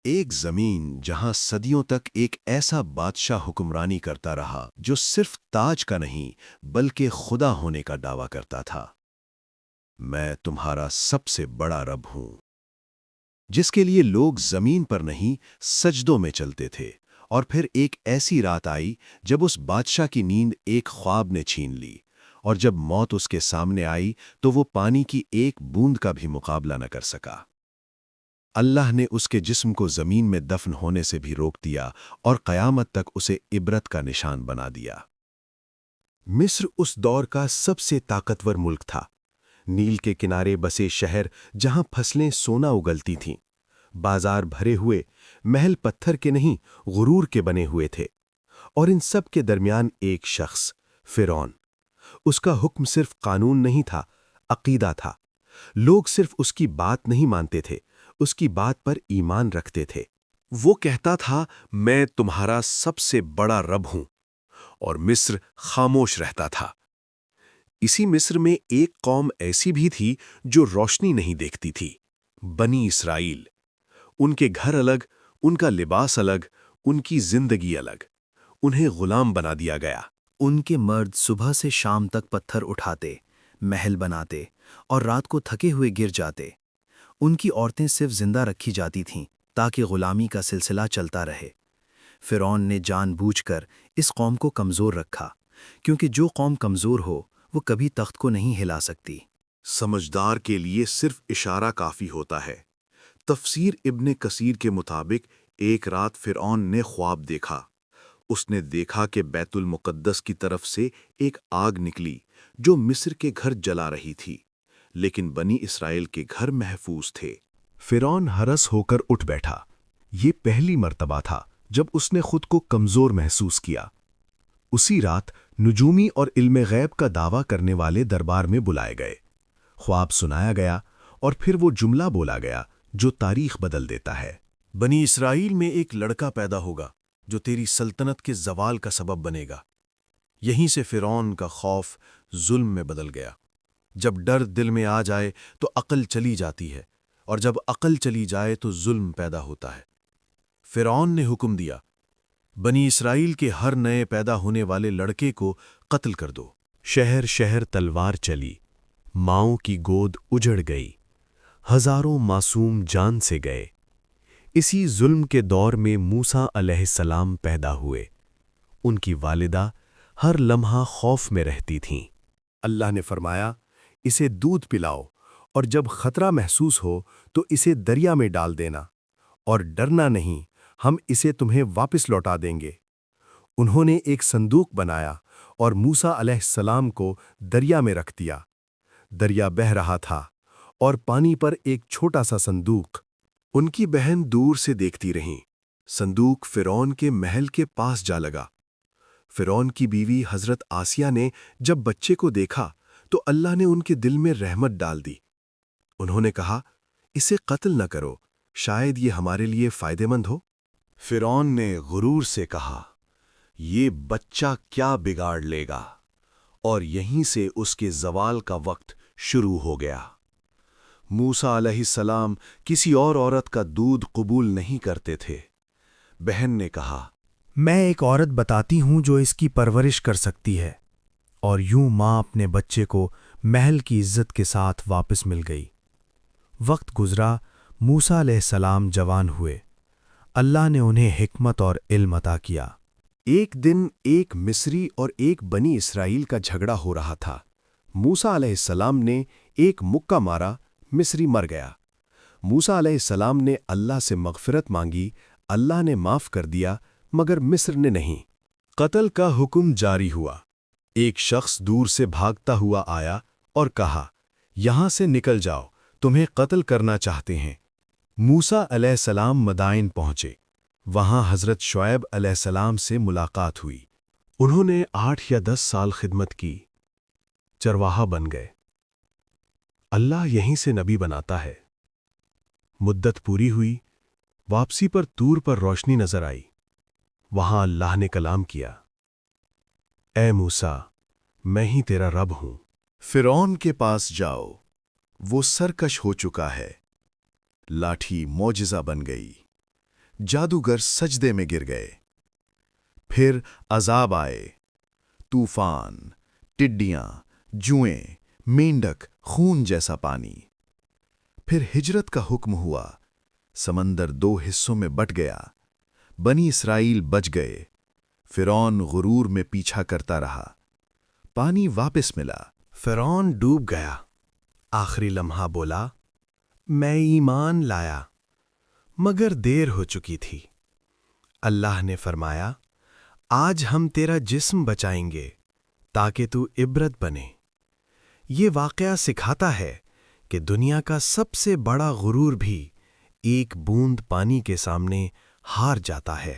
ایک زمین جہاں صدیوں تک ایک ایسا بادشاہ حکمرانی کرتا رہا جو صرف تاج کا نہیں بلکہ خدا ہونے کا دعویٰ کرتا تھا۔ میں تمہارا سب سے بڑا رب ہوں، جس کے لیے لوگ زمین پر نہیں سجدوں میں چلتے تھے۔ اور پھر ایک ایسی رات آئی جب اس بادشاہ کی نیند ایک خواب نے چھین لی، اور جب موت اس کے سامنے آئی تو وہ پانی کی ایک بوند کا بھی مقابلہ نہ کر سکا۔ اللہ نے اس کے جسم کو زمین میں دفن ہونے سے بھی روک دیا اور قیامت تک اسے عبرت کا نشان بنا دیا۔ مصر اس دور کا سب سے طاقتور ملک تھا۔ نیل کے کنارے بسے شہر جہاں فصلیں سونا اگلتی تھیں، بازار بھرے ہوئے، محل پتھر کے نہیں غرور کے بنے ہوئے تھے، اور ان سب کے درمیان ایک شخص، فرعون۔ اس کا حکم صرف قانون نہیں تھا، عقیدہ تھا۔ لوگ صرف اس کی بات نہیں مانتے تھے، اس کی بات پر ایمان رکھتے تھے۔ وہ کہتا تھا، میں تمہارا سب سے بڑا رب ہوں، اور مصر خاموش رہتا تھا۔ اسی مصر میں ایک قوم ایسی بھی تھی جو روشنی نہیں دیکھتی تھی، بنی اسرائیل۔ ان کے گھر الگ، ان کا لباس الگ، ان کی زندگی الگ۔ انہیں غلام بنا دیا گیا۔ ان کے مرد صبح سے شام تک پتھر اٹھاتے، محل بناتے، اور رات کو تھکے ہوئے گر جاتے۔ ان کی عورتیں صرف زندہ رکھی جاتی تھیں تاکہ غلامی کا سلسلہ چلتا رہے۔ فرعون نے جان بوجھ کر اس قوم کو کمزور رکھا، کیونکہ جو قوم کمزور ہو وہ کبھی تخت کو نہیں ہلا سکتی۔ سمجھدار کے لیے صرف اشارہ کافی ہوتا ہے۔ تفسیر ابن کثیر کے مطابق ایک رات فرعون نے خواب دیکھا۔ اس نے دیکھا کہ بیت المقدس کی طرف سے ایک آگ نکلی جو مصر کے گھر جلا رہی تھی، لیکن بنی اسرائیل کے گھر محفوظ تھے۔ فرعون ہرس ہو کر اٹھ بیٹھا۔ یہ پہلی مرتبہ تھا جب اس نے خود کو کمزور محسوس کیا۔ اسی رات نجومی اور علم غیب کا دعویٰ کرنے والے دربار میں بلائے گئے۔ خواب سنایا گیا اور پھر وہ جملہ بولا گیا جو تاریخ بدل دیتا ہے۔ بنی اسرائیل میں ایک لڑکا پیدا ہوگا جو تیری سلطنت کے زوال کا سبب بنے گا۔ یہیں سے فرعون کا خوف ظلم میں بدل گیا۔ جب ڈر دل میں آ جائے تو عقل چلی جاتی ہے، اور جب عقل چلی جائے تو ظلم پیدا ہوتا ہے۔ فرعون نے حکم دیا، بنی اسرائیل کے ہر نئے پیدا ہونے والے لڑکے کو قتل کر دو۔ شہر شہر تلوار چلی، ماؤں کی گود اجڑ گئی، ہزاروں معصوم جان سے گئے۔ اسی ظلم کے دور میں موسیٰ علیہ السلام پیدا ہوئے۔ ان کی والدہ ہر لمحہ خوف میں رہتی تھیں۔ اللہ نے فرمایا، اسے دودھ پلاؤ، اور جب خطرہ محسوس ہو تو اسے دریا میں ڈال دینا، اور ڈرنا نہیں، ہم اسے تمہیں واپس لوٹا دیں گے۔ انہوں نے ایک صندوق بنایا اور موسیٰ علیہ السلام کو دریا میں رکھ دیا۔ دریا بہہ رہا تھا اور پانی پر ایک چھوٹا سا صندوق۔ ان کی بہن دور سے دیکھتی رہیں۔ صندوق فرعون کے محل کے پاس جا لگا۔ فرعون کی بیوی حضرت آسیہ نے جب بچے کو دیکھا تو اللہ نے ان کے دل میں رحمت ڈال دی۔ انہوں نے کہا، اسے قتل نہ کرو، شاید یہ ہمارے لیے فائدہ مند ہو۔ فرعون نے غرور سے کہا، یہ بچہ کیا بگاڑ لے گا؟ اور یہیں سے اس کے زوال کا وقت شروع ہو گیا۔ موسیٰ علیہ السلام کسی اور عورت کا دودھ قبول نہیں کرتے تھے۔ بہن نے کہا، میں ایک عورت بتاتی ہوں جو اس کی پرورش کر سکتی ہے۔ اور یوں ماں اپنے بچے کو محل کی عزت کے ساتھ واپس مل گئی۔ وقت گزرا، موسیٰ علیہ السلام جوان ہوئے۔ اللہ نے انہیں حکمت اور علم عطا کیا۔ ایک دن ایک مصری اور ایک بنی اسرائیل کا جھگڑا ہو رہا تھا۔ موسیٰ علیہ السلام نے ایک مکہ مارا، مصری مر گیا۔ موسیٰ علیہ السلام نے اللہ سے مغفرت مانگی، اللہ نے معاف کر دیا، مگر مصر نے نہیں۔ قتل کا حکم جاری ہوا۔ ایک شخص دور سے بھاگتا ہوا آیا اور کہا، یہاں سے نکل جاؤ، تمہیں قتل کرنا چاہتے ہیں۔ موسیٰ علیہ السلام مدائن پہنچے۔ وہاں حضرت شعیب علیہ السلام سے ملاقات ہوئی۔ انہوں نے 8 یا 10 سال خدمت کی، چرواہا بن گئے۔ اللہ یہیں سے نبی بناتا ہے۔ مدت پوری ہوئی، واپسی پر طور پر روشنی نظر آئی۔ وہاں اللہ نے کلام کیا، اے موسیٰ، میں ہی تیرا رب ہوں۔ فرعون کے پاس جاؤ، وہ سرکش ہو چکا ہے۔ لاٹھی معجزہ بن گئی۔ جادوگر سجدے میں گر گئے۔ پھر عذاب آئے، طوفان، ٹڈیاں، جوئیں، مینڈک، خون جیسا پانی۔ پھر ہجرت کا حکم ہوا، سمندر 2 حصوں میں بٹ گیا، بنی اسرائیل بچ گئے، فرعون غرور میں پیچھا کرتا رہا، پانی واپس ملا۔ فرعون ڈوب گیا، آخری لمحہ بولا، میں ایمان لایا، مگر دیر ہو چکی تھی۔ اللہ نے فرمایا، آج ہم تیرا جسم بچائیں گے تاکہ تو عبرت بنے۔ یہ واقعہ سکھاتا ہے کہ دنیا کا سب سے بڑا غرور بھی ایک بوند پانی کے سامنے ہار جاتا ہے۔